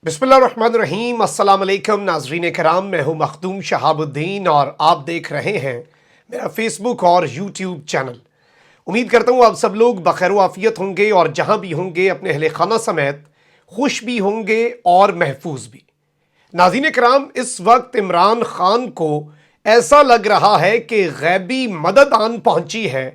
बिस्मिल्लाहिर्रहमानिर्रहीम। अस्सलाम वालेकुम नाज़रीन कराम, मैं हूँ मखदूम शहाबुद्दीन और आप देख रहे हैं मेरा फेसबुक और यूट्यूब चैनल। उम्मीद करता हूँ आप सब लोग बखैर आफियत होंगे और जहाँ भी होंगे अपने अहले खाना समेत खुश भी होंगे और महफूज भी। नाज़रीन कराम, इस वक्त इमरान खान को ऐसा लग रहा है कि गैबी मदद आन पहुंची है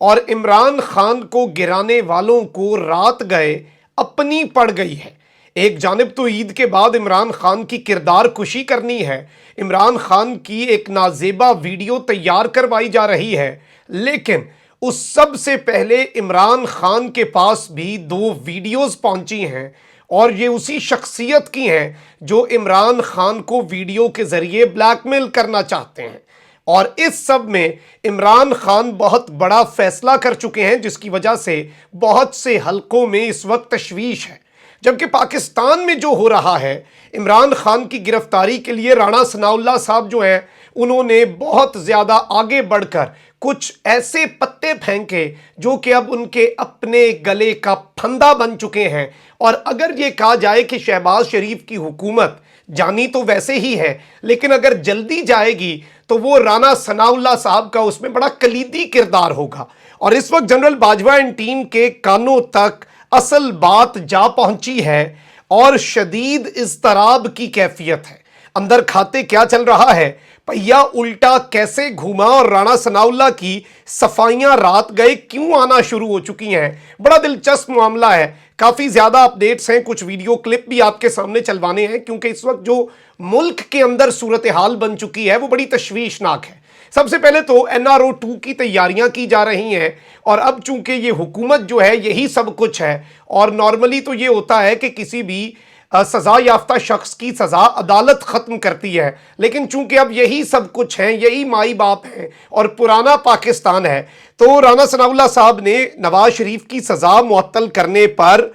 और इमरान खान को गिराने वालों को रात गए अपनी पड़ गई है। एक जानिब तो ईद के बाद इमरान खान की किरदार कुशी करनी है, इमरान खान की एक नाजेबा वीडियो तैयार करवाई जा रही है, लेकिन उस सब से पहले इमरान खान के पास भी दो वीडियोस पहुंची हैं और ये उसी शख्सियत की हैं जो इमरान खान को वीडियो के जरिए ब्लैकमेल करना चाहते हैं। और इस सब में इमरान खान बहुत बड़ा फैसला कर चुके हैं, जिसकी वजह से बहुत से हलकों में इस वक्त तशवीश है। जबकि पाकिस्तान में जो हो रहा है, इमरान खान की गिरफ्तारी के लिए राणा सनाउल्लाह साहब जो हैं उन्होंने बहुत ज़्यादा आगे बढ़कर कुछ ऐसे पत्ते फेंके जो कि अब उनके अपने गले का फंदा बन चुके हैं। और अगर ये कहा जाए कि शहबाज शरीफ की हुकूमत जानी तो वैसे ही है, लेकिन अगर जल्दी जाएगी तो वो राणा सनाउल्लाह साहब का उसमें बड़ा कलीदी किरदार होगा। और इस वक्त जनरल बाजवा एंड टीम के कानों तक असल बात जा पहुंची है और शदीद इज़्तराब की कैफियत है। अंदर खाते क्या चल रहा है, पहिया उल्टा कैसे घूमा और राणा सनाउल्लाह की सफाइयां रात गए क्यों आना शुरू हो चुकी हैं, बड़ा दिलचस्प मामला है। काफ़ी ज़्यादा अपडेट्स हैं, कुछ वीडियो क्लिप भी आपके सामने चलवाने हैं, क्योंकि इस वक्त जो मुल्क के अंदर सूरत हाल बन चुकी है वो बड़ी तशवीशनाक है। सबसे पहले तो NRO 2 की तैयारियां की जा रही हैं और अब चूंकि ये हुकूमत जो है यही सब कुछ है, और नॉर्मली तो ये होता है कि किसी भी सजा याफ्ता शख्स की सजा अदालत खत्म करती है, लेकिन चूंकि अब यही सब कुछ है, यही माई बाप है और पुराना पाकिस्तान है, तो राणा सनाउल्लाह साहब ने नवाज शरीफ की सजा मुअत्तल करने पर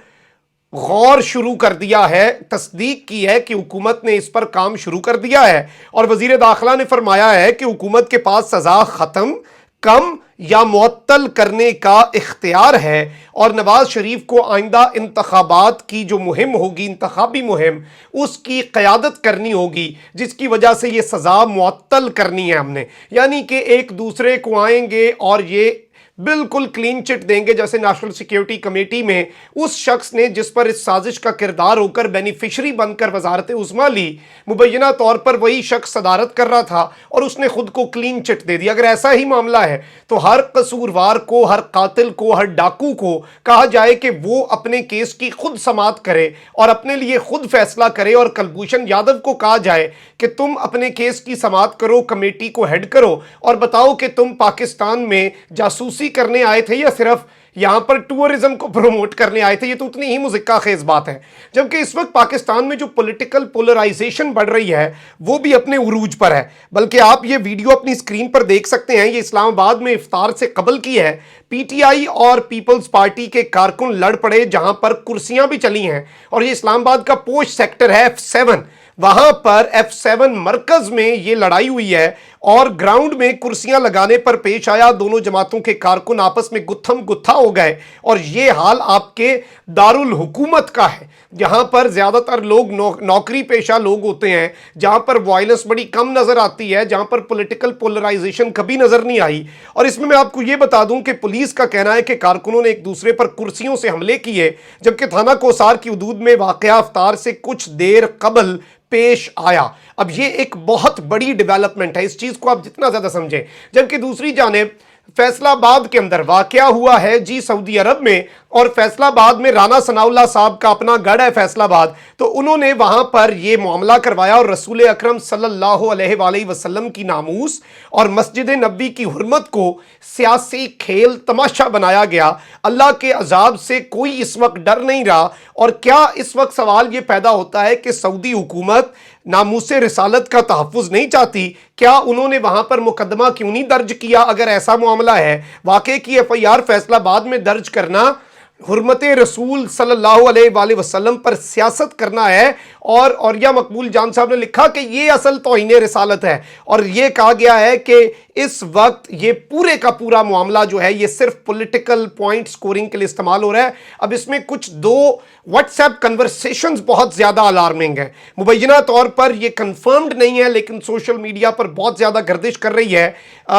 गौर शुरू कर दिया है, तस्दीक की है कि हुकूमत ने इस पर काम शुरू कर दिया है। और वजीर दाखिला ने फरमाया है कि हुकूमत के पास सज़ा ख़त्म, कम या मुअत्तल करने का इख्तियार है और नवाज शरीफ को आइंदा इंतखाबात की जो मुहिम होगी, इंतखाबी मुहिम, उसकी क़यादत करनी होगी, जिसकी वजह से ये सज़ा मुअत्तल करनी है हमने। यानी कि एक दूसरे को आएंगे और ये बिल्कुल क्लीन चिट देंगे, जैसे नेशनल सिक्योरिटी कमेटी में उस शख्स ने जिस पर इस साजिश का किरदार होकर बेनिफिशरी बनकर वजारत उज़्मा ली, मुबैना तौर पर वही शख्स सदारत कर रहा था और उसने खुद को क्लीन चिट दे दिया। अगर ऐसा ही मामला है तो हर कसूरवार को, हर कातिल को, हर डाकू को कहा जाए कि वो अपने केस की खुद समाअत करे और अपने लिए खुद फैसला करे, और कुलभूषण यादव को कहा जाए कि तुम अपने केस की समाअत करो, कमेटी को हेड करो और बताओ कि तुम पाकिस्तान में जासूसी करने आए थे या सिर्फ यहां पर टूरिज्म को प्रमोट करने आए थे। ये तो उतनी ही मुज़क्का खेज बात है। जबकि इस वक्त पाकिस्तान में जो पॉलिटिकल पोलराइजेशन बढ़ रही है वो भी अपने उरूज पर है। बल्कि आप ये वीडियो अपनी स्क्रीन पर देख सकते हैं, ये इस्लामाबाद में इफ्तार से कबल की है। PTI और पीपल्स पार्टी के कारकुन लड़ पड़े, जहां पर कुर्सियां भी चली हैं, और ये इस्लामाबाद का पोश सेक्टर है F7, वहां पर F7 मरकज में ये लड़ाई हुई है और ग्राउंड में कुर्सियां लगाने पर पेश आया। दोनों जमातों के कारकुन आपस में गुत्थम गुत्था हो गए और ये हाल आपके दारुल हुकूमत का है, जहां पर ज्यादातर लोग नौकरी पेशा लोग होते हैं, जहां पर वायलेंस बड़ी कम नजर आती है, जहां पर पॉलिटिकल पोलराइजेशन कभी नजर नहीं आई। और इसमें मैं आपको ये बता दूं कि पुलिस का कहना है कि कारकुनों ने एक दूसरे पर कुर्सियों से हमले किए, जबकि थाना कोसार की हदूद में वाकया इफ्तार से कुछ देर कबल पेश आया। अब ये एक बहुत बड़ी डेवलपमेंट है, इस चीज को आप जितना ज्यादा समझें। जबकि दूसरी जानिब फैसलाबाद के अंदर वाकया हुआ है जी सऊदी अरब में, और फैसलाबाद में राणा सनाउल्लाह साहब का अपना गढ़ है फैसलाबाद, तो उन्होंने वहां पर यह मामला करवाया और रसूल अकरम सल्लल्लाहु अलैहि वसल्लम की नामूस और मस्जिद नबी की हुर्मत को सियासी खेल तमाशा बनाया गया। अल्लाह के अजाब से कोई इस वक्त डर नहीं रहा। और क्या इस वक्त सवाल यह पैदा होता है कि सऊदी हुकूमत नामूस रिसालत का तहफ़्फ़ुज़ नहीं चाहती? क्या उन्होंने वहां पर मुकदमा क्यों नहीं दर्ज किया? अगर ऐसा मामला है, वाकई की FIR फैसलाबाद में दर्ज करना हुर्मत रसूल सल्लल्लाहु अलैहि वसल्लम पर सियासत करना है। और औरिया मकबूल जान साहब ने लिखा कि ये असल तौहीन रिसालत है, और ये कहा गया है कि इस वक्त ये पूरे का पूरा मामला जो है ये सिर्फ पॉलिटिकल पॉइंट स्कोरिंग के लिए इस्तेमाल हो रहा है। अब इसमें कुछ दो व्हाट्सएप कन्वर्सेशंस बहुत ज्यादा अलार्मिंग है, मुबैना तौर पर ये कंफर्म्ड नहीं है लेकिन सोशल मीडिया पर बहुत ज्यादा गर्दिश कर रही है।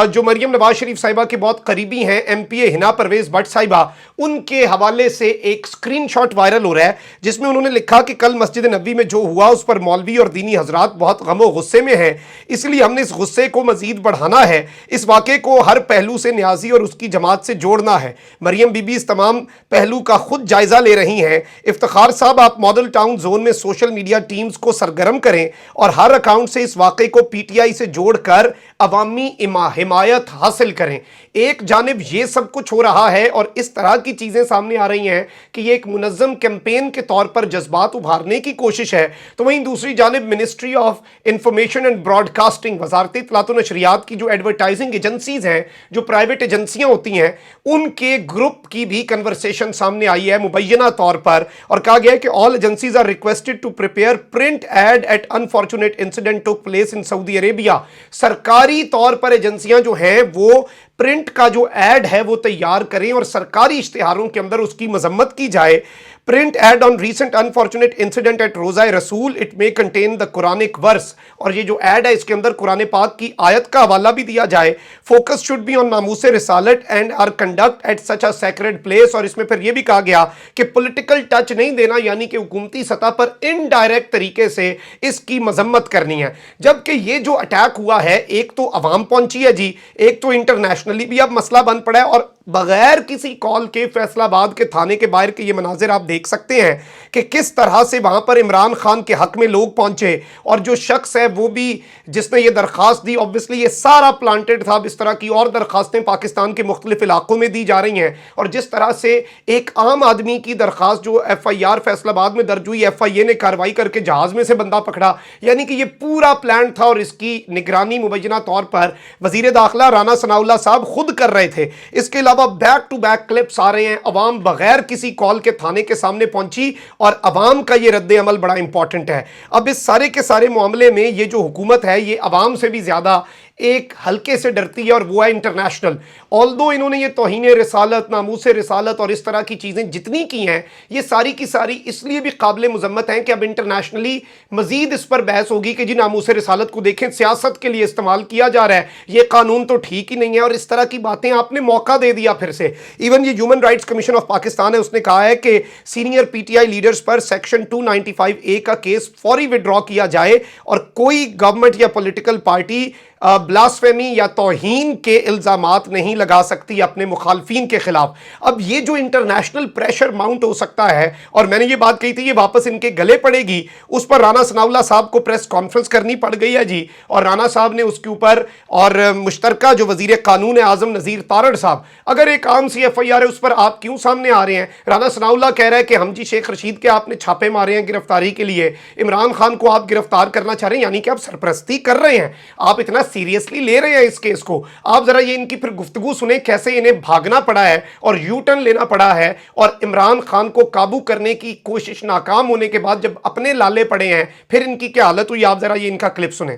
जो मरियम नवाज शरीफ साहिबा के बहुत करीबी हैं एमपीए हिना परवेज भट्ट साहिबा, उनके हवाले से एक स्क्रीनशॉट वायरल हो रहा है जिसमें उन्होंने लिखा कि कल मस्जिद नबी में जो हुआ उस पर मौलवी और दीनी हजरात बहुत गमो गुस्से में हैं, इसलिए हमने इस गुस्से को मजीद बढ़ाना है। इस वाक़े को हर पहलू से न्याजी और उसकी जमात से जोड़ना है। मरियम बीबी इस तमाम पहलू का खुद जायजा ले रही हैं। इफ्तिखार साहब, आप मॉडल टाउन जोन में सोशल मीडिया टीम्स को सरगर्म करें और हर अकाउंट से इस वाक़े को पीटीआई से जोड़कर अवामी हिमायत हासिल करें। एक जानिब ये सब कुछ हो रहा है और इस तरह की चीज़ें सामने आ रही हैं कि ये एक मुनज़्ज़म कैंपेन के तौर पर जज्बात उभारने की कोशिश है, तो वहीं दूसरी जानिब ministry of information and broadcasting, वजारत इत्तलात व नशरियात की जो एडवर्टाइजिंग एजेंसीज हैं, जो प्राइवेट एजेंसियां होती हैं, उनके ग्रुप की भी कन्वर्सेशन सामने आई है मुबैना तौर पर, और कहा गया है कि all agencies are requested to prepare print ad at unfortunate incident took place in Saudi Arabia. सरकारी तौर पर एजेंसियां जो हैं वो प्रिंट का जो एड है वो तैयार करें और सरकारी इश्तिहारों के अंदर उसकी मजम्मत की जाए। Print ad on recent unfortunate incident at Roza Rasul, it may contain the Quranic verse, और ये जो एड है इसके अंदर कुरान पाक की आयत का हवाला भी दिया जाए। फोकस शुड बी ऑन नामूस रिसालत and our conduct at such a sacred place, और इसमें फिर ये भी कहा गया कि पॉलिटिकल टच नहीं देना, यानी कि हुकूमती सतह पर इनडायरेक्ट तरीके से इसकी मजम्मत करनी है। जबकि ये जो अटैक हुआ है, एक तो अवाम पहुंची है जी, एक तो इंटरनेशनली भी अब मसला बन पड़ा है, और बगैर किसी कॉल के फैसलाबाद के थाने के बाहर के ये मनाजिर आप देख सकते हैं कि किस तरह से वहां पर इमरान खान के हक में लोग पहुंचे, और जो शख्स है वो भी जिसने ये दरखास्त दी, ऑब्वियसली ये सारा प्लांटेड था। इस तरह की और दरखास्तें पाकिस्तान के मुख्तलिफ इलाकों में दी जा रही हैं, और जिस तरह से एक आम आदमी की दरखास्त जो FIR फैसलाबाद में दर्ज हुई, FIA ने कार्रवाई करके जहाज में से बंदा पकड़ा, यानी कि ये पूरा प्लान था, और इसकी निगरानी मुबैना तौर पर वजीर दाखिला राना सनाउल्लाह साहब खुद कर रहे थे। इसके अलावा बैक टू बैक क्लिप्स आ रहे हैं, अवाम बगैर किसी कॉल के थाने के सामने पहुंची, और अवाम का ये रद्द अमल बड़ा इंपॉर्टेंट है। अब इस सारे के सारे मामले में ये जो हुकूमत है ये अवाम से भी ज्यादा एक हल्के से डरती है, और वो है इंटरनेशनल। ऑल्दो इन्होंने ये तौहीन रिसालत, नामूस रिसालत और इस तरह की चीज़ें जितनी की हैं, ये सारी की सारी इसलिए भी काबिल मुजम्मत हैं कि अब इंटरनेशनली मजीद इस पर बहस होगी कि जी नामूस रिसालत को देखें सियासत के लिए इस्तेमाल किया जा रहा है, ये कानून तो ठीक ही नहीं है, और इस तरह की बातें आपने मौका दे दिया फिर से। इवन ये human rights commission of Pakistan है, उसने कहा है कि सीनियर PTI लीडर्स पर सेक्शन 295A का केस फौरी विड्रॉ किया जाए, और कोई गवर्नमेंट या पॉलिटिकल पार्टी ब्लास्फेमी या तौहीन के इल्ज़ामात नहीं लगा सकती अपने मुखालफीन के खिलाफ। अब ये जो इंटरनेशनल प्रेशर माउंट हो सकता है, और मैंने ये बात कही थी ये वापस इनके गले पड़ेगी, उस पर राना सनाउल्लाह साहब को प्रेस कॉन्फ्रेंस करनी पड़ गई है जी, और राना साहब ने उसके ऊपर, और मुश्तरका जो वजीर कानून है आजम नज़ीर तारड़ साहब, अगर एक आम सी FIR है उस पर आप क्यों सामने आ रहे हैं? राना सनाउल्लाह कह रहा है कि हम जी शेख रशीद के आपने छापे मारे हैं गिरफ्तारी के लिए, इमरान खान को आप गिरफ्तार करना चाह रहे हैं, यानी कि आप सरपरस्ती कर रहे हैं, आप इतना सीरियसली ले रहे हैं इस केस को। आप जरा ये इनकी फिर गुफ्तगू सुने, कैसे इन्हें भागना पड़ा है और यू टर्न लेना पड़ा है, और इमरान खान को काबू करने की कोशिश नाकाम होने के बाद जब अपने लाले पड़े हैं फिर इनकी क्या हालत हुई। आप जरा ये इनका क्लिप सुने।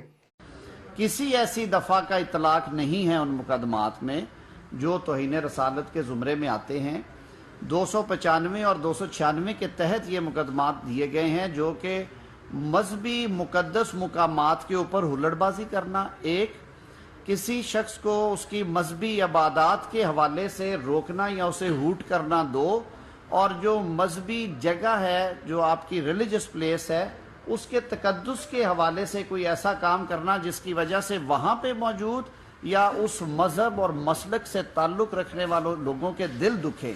किसी ऐसी दफा का इतलाक नहीं है उन मुकदमात में जो तौहीन रसालत के जुमरे में आते हैं। 295 और 296 के तहत ये मुकदमात दिए गए हैं, जो कि मजहबी मुकद्दस मुकामात के ऊपर हुल्लड़बाजी करना, एक, किसी शख्स को उसकी मजहबी इबादत के हवाले से रोकना या उसे हूट करना, दो, और जो मजहबी जगह है जो आपकी रिलीजियस प्लेस है उसके तकद्दुस के हवाले से कोई ऐसा काम करना जिसकी वजह से वहाँ पे मौजूद या उस मजहब और मसलक से ताल्लुक़ रखने वालों लोगों के दिल दुखे।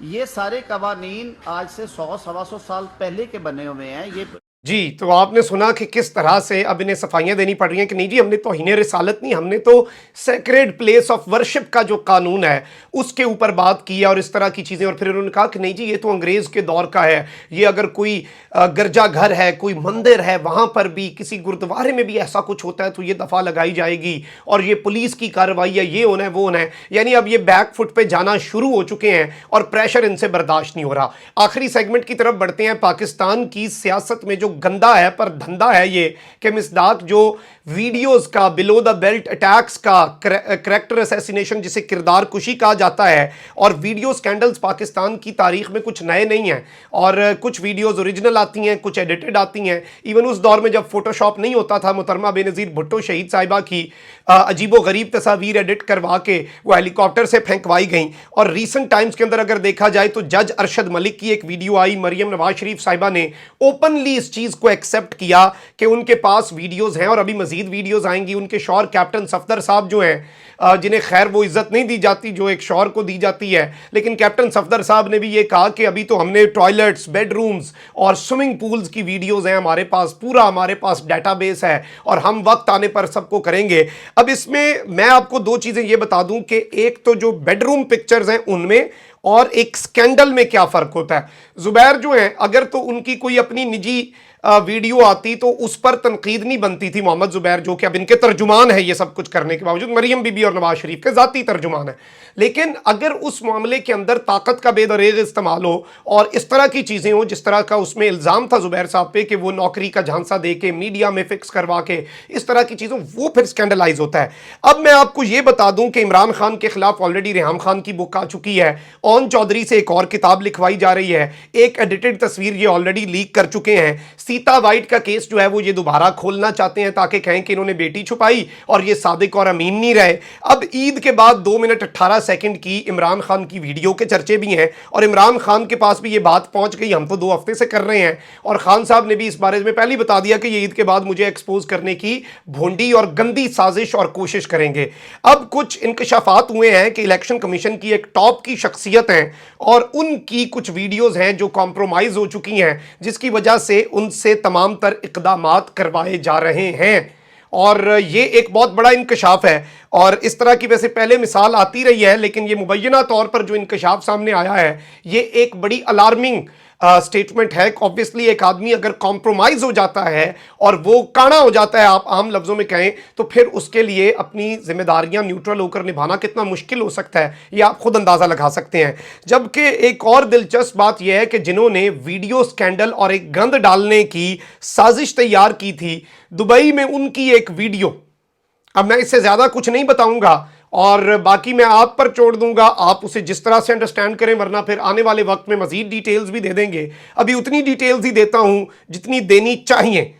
ये सारे कवानीन आज से 100 सवा 100 साल पहले के बने हुए हैं। ये जी, तो आपने सुना कि किस तरह से अब इन्हें सफाइयाँ देनी पड़ रही हैं कि नहीं जी, हमने तौहीन रिसालत नहीं, हमने तो सेक्रेड प्लेस ऑफ वर्शिप का जो कानून है उसके ऊपर बात की है और इस तरह की चीज़ें। और फिर उन्होंने कहा कि नहीं जी, ये तो अंग्रेज़ के दौर का है, ये अगर कोई गिरजा घर है, कोई मंदिर है, वहाँ पर भी किसी गुरुद्वारे में भी ऐसा कुछ होता है तो ये दफ़ा लगाई जाएगी और ये पुलिस की कार्रवाई है, ये होना है, वो होना है। यानी अब ये बैक फुट पे जाना शुरू हो चुके हैं और प्रेशर इनसे बर्दाश्त नहीं हो रहा। आखिरी सेगमेंट की तरफ बढ़ते हैं। पाकिस्तान की सियासत में जो गंदा है पर धंधा है ये कि मिसदाक जो वीडियोस का बिलो द बेल्ट अटैक्स का करैक्टर असैसिनेशन जिसे किरदार कुशी कहा जाता है और वीडियो स्कैंडल्स पाकिस्तान की तारीख में कुछ नए नहीं हैं और कुछ वीडियोस ओरिजिनल आती हैं, कुछ एडिटेड आती हैं। इवन उस दौर में जब फोटोशॉप नहीं होता था, मोहतरमा बेनज़ीर भुट्टो शहीद साहिबा की अजीबो गरीब तस्वीर एडिट करवा के वो हेलीकॉप्टर से फेंकवाई गई। और रीसेंट टाइम्स के अंदर अगर देखा जाए तो जज अरशद मलिक की एक वीडियो आई, मरियम नवाज शरीफ साहिबा ने ओपनली इस चीज़ को एक्सेप्ट किया कि उनके पास वीडियोस हैं और अभी मजीद वीडियोस आएंगी। उनके शौहर कैप्टन सफदर साहब जो हैं, जिन्हें खैर वो इज्जत नहीं दी जाती जो एक शौहर को दी जाती है, लेकिन कैप्टन सफदर साहब ने भी ये कहा कि अभी तो हमने टॉयलेट्स, बेडरूम्स और स्विमिंग पूल्स की वीडियोस हैं हमारे पास, पूरा हमारे पास डेटाबेस है और हम वक्त आने पर सबको करेंगे। अब इसमें मैं आपको दो चीज़ें ये बता दूं कि एक तो जो बेडरूम पिक्चर्स हैं उनमें और एक स्कैंडल में क्या फ़र्क होता है। ज़ुबैर जो हैं, अगर तो उनकी कोई अपनी निजी वीडियो आती तो उस पर तनकीद नहीं बनती थी। मोहम्मद ज़ुबैर जो कि अब इनके तर्जुमान है ये सब कुछ करने के बावजूद, मरियम बीबी और नवाज शरीफ के ज़ाती तर्जुमान है। लेकिन अगर उस मामले के अंदर ताकत का बेदरेग इस्तेमाल हो और इस तरह की चीज़ें हो जिस तरह का उसमें इल्ज़ाम था ज़ुबैर साहब पे कि वो नौकरी का झांसा दे के मीडिया में फिक्स करवा के इस तरह की चीज़ों, वो फिर स्कैंडलाइज होता है। अब मैं आपको ये बता दूं कि इमरान खान के खिलाफ ऑलरेडी रेहाम खान की बुक आ चुकी है, ओन चौधरी से एक और किताब लिखवाई जा रही है, एक एडिटेड तस्वीर ये ऑलरेडी लीक कर चुके हैं। सीता वाइट का केस जो है वो ये दोबारा खोलना चाहते हैं ताकि कहें कि इन्होंने बेटी छुपाई और ये सादिक और अमीन नहीं रहे। अब ईद के बाद 2 मिनट 18 सेकंड की इमरान खान की वीडियो के चर्चे भी हैं और इमरान खान के पास भी ये बात पहुंच गई, हम तो 2 हफ्ते से कर रहे हैं और खान साहब ने भी इस बारे में पहले ही बता दिया कि ये ईद के बाद मुझे एक्सपोज करने की भोंडी और गंदी साजिश और कोशिश करेंगे। अब कुछ इंकशाफात हुए हैं कि इलेक्शन कमीशन की एक टॉप की शख्सियत है और उनकी कुछ वीडियोज हैं जो कॉम्प्रोमाइज हो चुकी हैं जिसकी वजह से उनसे तमाम तर इक़दामात करवाए जा रहे हैं और ये एक बहुत बड़ा इंकशाफ है। और इस तरह की वैसे पहले मिसाल आती रही है लेकिन ये मुबैना तौर पर जो इंकशाफ सामने आया है ये एक बड़ी अलार्मिंग स्टेटमेंट है। ऑब्वियसली एक आदमी अगर कॉम्प्रोमाइज हो जाता है और वो काना हो जाता है, आप आम लफ्ज़ों में कहें, तो फिर उसके लिए अपनी जिम्मेदारियां न्यूट्रल होकर निभाना कितना मुश्किल हो सकता है ये आप खुद अंदाज़ा लगा सकते हैं। जबकि एक और दिलचस्प बात यह है कि जिन्होंने वीडियो स्कैंडल और एक गंद डालने की साजिश तैयार की थी दुबई में, उनकी एक वीडियो, अब मैं इससे ज़्यादा कुछ नहीं बताऊंगा और बाकी मैं आप पर छोड़ दूंगा, आप उसे जिस तरह से अंडरस्टैंड करें, वरना फिर आने वाले वक्त में मजीद डिटेल्स भी दे देंगे। अभी उतनी डिटेल्स ही देता हूं जितनी देनी चाहिए।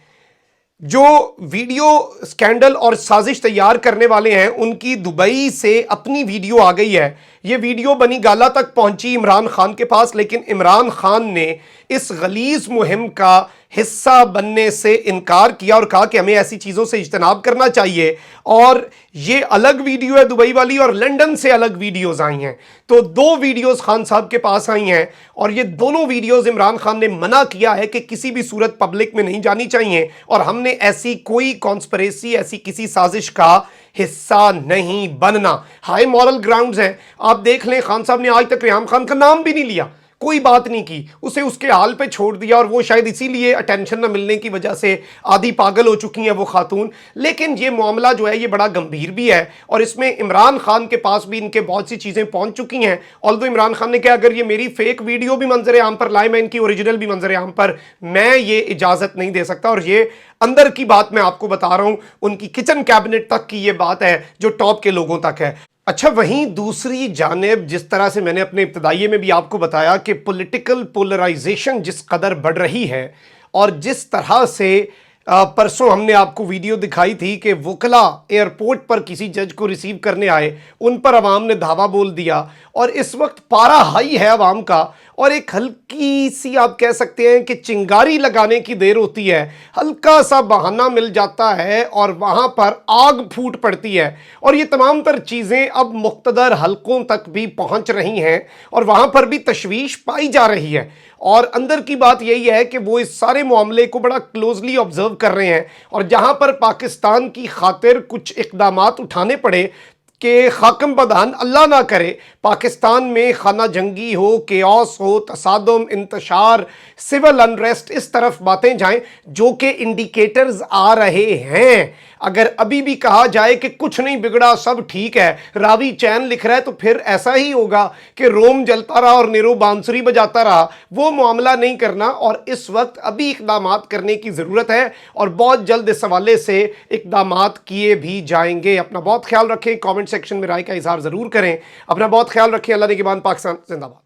जो वीडियो स्कैंडल और साजिश तैयार करने वाले हैं उनकी दुबई से अपनी वीडियो आ गई है। ये वीडियो बनी गाला तक पहुंची इमरान खान के पास, लेकिन इमरान खान ने इस गलीज मुहिम का हिस्सा बनने से इनकार किया और कहा कि हमें ऐसी चीज़ों से इज्तनाब करना चाहिए। और ये अलग वीडियो है दुबई वाली और लंदन से अलग वीडियोस आई हैं, तो 2 वीडियोस खान साहब के पास आई हैं और ये दोनों वीडियोस इमरान खान ने मना किया है कि किसी भी सूरत पब्लिक में नहीं जानी चाहिए और हमने ऐसी कोई कॉन्स्पिरेसी, ऐसी किसी साजिश का हिस्सा नहीं बनना। हाई मॉरल ग्राउंड्स हैं, आप देख लें। खान साहब ने आज तक रेहाम खान का नाम भी नहीं लिया, कोई बात नहीं की, उसे उसके हाल पे छोड़ दिया और वो शायद इसीलिए अटेंशन न मिलने की वजह से आधी पागल हो चुकी हैं वो खातून। लेकिन ये मामला जो है ये बड़ा गंभीर भी है और इसमें इमरान खान के पास भी इनके बहुत सी चीज़ें पहुंच चुकी हैं। ऑल्दो इमरान खान ने कहा अगर ये मेरी फेक वीडियो भी मंजर आम पर लाए, मैं इनकी ओरिजिनल भी मंजर आम पर, मैं ये इजाज़त नहीं दे सकता। और ये अंदर की बात मैं आपको बता रहा हूं, उनकी किचन कैबिनेट तक की ये बात है जो टॉप के लोगों तक है। अच्छा, वहीं दूसरी जानिब जिस तरह से मैंने अपने इब्तदाइये में भी आपको बताया कि पॉलिटिकल पोलराइजेशन जिस कदर बढ़ रही है और जिस तरह से परसों हमने आपको वीडियो दिखाई थी कि वकला एयरपोर्ट पर किसी जज को रिसीव करने आए, उन पर अवाम ने धावा बोल दिया और इस वक्त पारा हाई है अवाम का और एक हल्की सी आप कह सकते हैं कि चिंगारी लगाने की देर होती है, हल्का सा बहाना मिल जाता है और वहाँ पर आग फूट पड़ती है। और ये तमाम तर चीज़ें अब मुख्तदर हलकों तक भी पहुँच रही हैं और वहाँ पर भी तशवीश पाई जा रही है। اور اندر کی بات یہی ہے کہ وہ اس سارے معاملے کو بڑا کلوزلی آبزرو کر رہے ہیں، اور جہاں پر پاکستان کی خاطر کچھ اقدامات اٹھانے پڑے کہ خاکم بدان اللہ نہ کرے پاکستان میں خانہ جنگی ہو، کیوس ہو، تصادم، انتشار، سول انریسٹ، اس طرف باتیں جائیں جو کہ انڈیکیٹرز آ رہے ہیں۔ اگر ابھی بھی کہا جائے کہ کچھ نہیں بگڑا، سب ٹھیک ہے، راوی چین لکھ رہا ہے، تو پھر ایسا ہی ہوگا کہ روم جلتا رہا اور نیرو بانسری بجاتا رہا۔ وہ معاملہ نہیں کرنا، اور اس وقت ابھی اقدامات کرنے کی ضرورت ہے، اور بہت جلد اس حوالے سے اقدامات کیے بھی جائیں گے۔ اپنا بہت خیال رکھیں، کامنٹ سیکشن میں رائے کا اظہار ضرور کریں۔ اپنا بہت خیال رکھیں۔ اللہ نگہبان۔ پاکستان زندہ باد۔